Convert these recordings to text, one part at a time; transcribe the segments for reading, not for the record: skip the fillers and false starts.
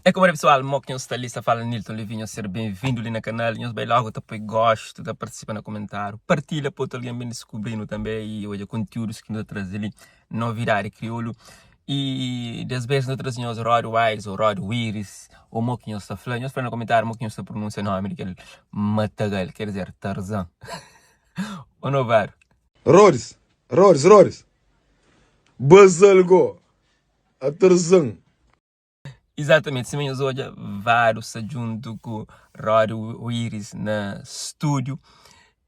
É como é pessoal, Moquinho está ali, fala Nilton Livinho, ser bem-vindo ali no canal, nós bem logo, depois gosto, da participa no comentário, partilha para outro alguém bem descobrindo também, e hoje conteúdos que nós trazemos ali, novidade crioulo, e das vezes nós trazemos Rod Wise, ou Rod Wiris, ou Moquinho está falando, nós falamos no comentário, Moquinho está pronunciando o nome daquele Matagal, quer dizer, Tarzan, ou não vai? Rores, Bazalgo, a Tarzan. Exatamente, se hoje vários junto com Rod Wiris na estúdio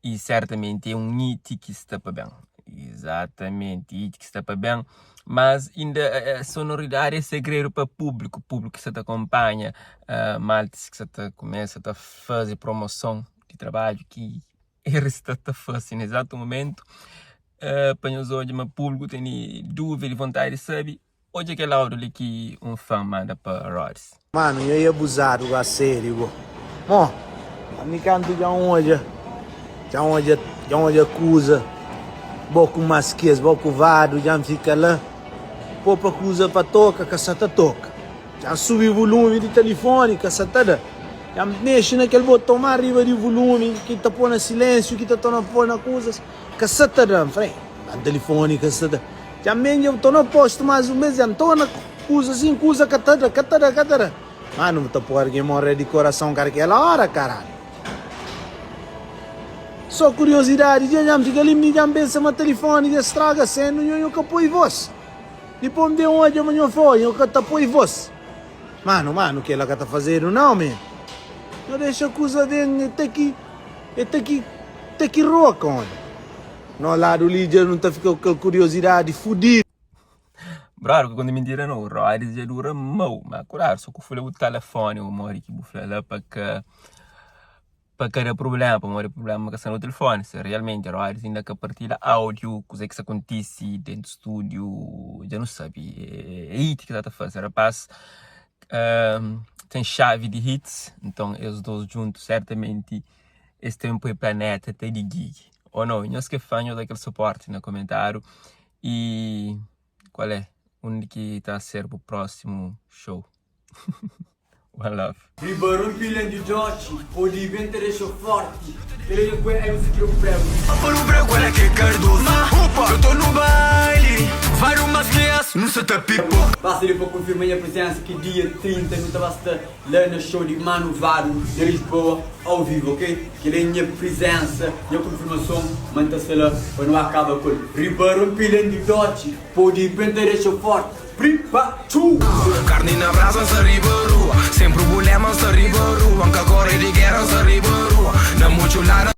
e certamente é um hit que está para bem. Exatamente, hit que está para bem, mas ainda a sonoridade é segredo para o público que se te acompanha, maltes que se te começa a fazer promoção de trabalho que eles estão a fazer nesse exato momento. Para nós hoje, o público tem dúvida e vontade de saber. Hoje é aquele áudio que um fã manda para Rods. Mano, eu ia abusar do sério. Bom, a mim canto já onde acusa. Boco masquês, boco vado, já fica lá. Poupa acusa para toca, caçata toca. Já sube o volume de telefone, caçatada. Já mexe naquele botão mais arriba de volume, que tá pondo silêncio, que tá pondo acusas. Caçatada, frente. A telefone, caçatada. Também eu estou no posto mais um mês, estou na coisa assim, coisa catada. Mano, não estou por alguém morrer de coração aquela hora, caralho. Só curiosidade, já me diga ali, me pensa no telefone, já estraga sendo, eu que apoio voz. Depois de onde amanhã foi, eu que apoio voz. Mano, que ela que está fazendo, não, man. Não deixa a coisa de ter que roca, olha. No lado ali já não está ficando com curiosidade, fudido. Bravo, quando me diram não, o Rods já dura mal, mas claro, só que eu falei o telefone, eu moro aqui, eu falei lá para cada problema, para o problema que está no telefone, se realmente o Rods ainda que partilha áudio, coisa que se acontece dentro do estúdio, já não sabe, é hit que está a fazer, rapaz, tem chave de hits, então eles dois juntos, certamente, esse tempo é planeta, tem de gig. Ou não, nós que fãs daquele suporte no comentário e qual é? Onde que está a ser o próximo show? One love. Ribeirão Pilha de Jote, o de vento deixou forte. Ele é o que eu pego. Por um branco, olha que cardoso. Eu tô no baile, vai umas crianças, não se tá pipo. Basta ele para confirmar a presença que dia 30 não basta lá no show de Mano Varo de Lisboa, ao vivo, ok? Que ele é minha presença e a confirmação, manta-se lá, para não acaba com Ribeirão Pilha de Jote, o de vento deixou forte. Carne na brasa se ribeirão, sempre o problema se ribeirão, anche agora de guerra se ribeirão, na muito lara